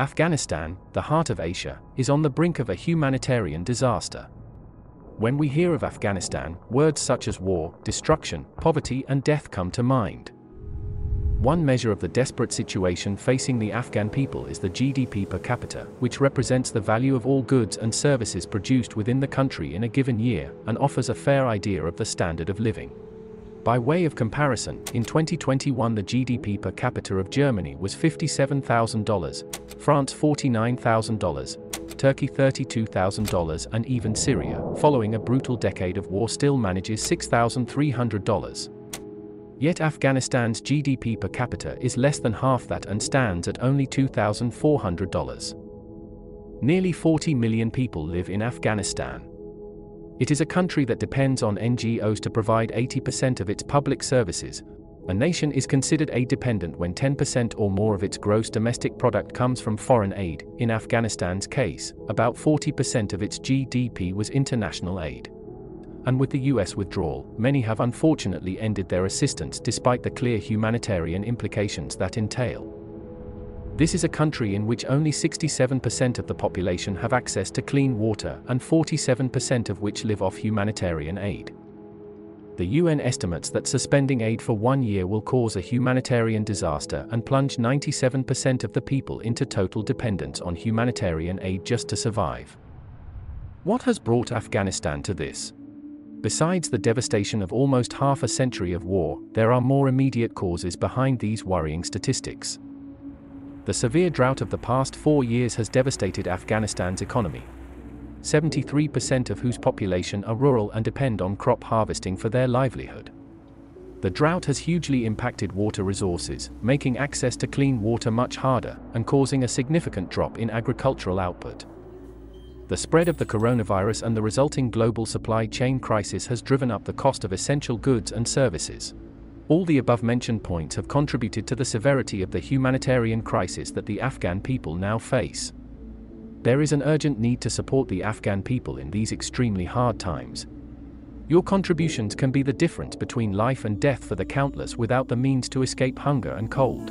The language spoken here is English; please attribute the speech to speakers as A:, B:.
A: Afghanistan, the heart of Asia, is on the brink of a humanitarian disaster. When we hear of Afghanistan, words such as war, destruction, poverty, and death come to mind. One measure of the desperate situation facing the Afghan people is the GDP per capita, which represents the value of all goods and services produced within the country in a given year, and offers a fair idea of the standard of living. By way of comparison, in 2021 the GDP per capita of Germany was $57,000, France $49,000, Turkey $32,000, and even Syria, following a brutal decade of war, still manages $6,300. Yet Afghanistan's GDP per capita is less than half that and stands at only $2,400. Nearly 40 million people live in Afghanistan. It is a country that depends on NGOs to provide 80% of its public services. A nation is considered aid-dependent when 10% or more of its gross domestic product comes from foreign aid. In Afghanistan's case, about 40% of its GDP was international aid. And with the US withdrawal, many have unfortunately ended their assistance despite the clear humanitarian implications that entail. This is a country in which only 67% of the population have access to clean water, and 47% of which live off humanitarian aid. The UN estimates that suspending aid for 1 year will cause a humanitarian disaster and plunge 97% of the people into total dependence on humanitarian aid just to survive. What has brought Afghanistan to this? Besides the devastation of almost half a century of war, there are more immediate causes behind these worrying statistics. The severe drought of the past 4 years has devastated Afghanistan's economy, 73% of whose population are rural and depend on crop harvesting for their livelihood. The drought has hugely impacted water resources, making access to clean water much harder, and causing a significant drop in agricultural output. The spread of the coronavirus and the resulting global supply chain crisis has driven up the cost of essential goods and services. All the above-mentioned points have contributed to the severity of the humanitarian crisis that the Afghan people now face. There is an urgent need to support the Afghan people in these extremely hard times. Your contributions can be the difference between life and death for the countless without the means to escape hunger and cold.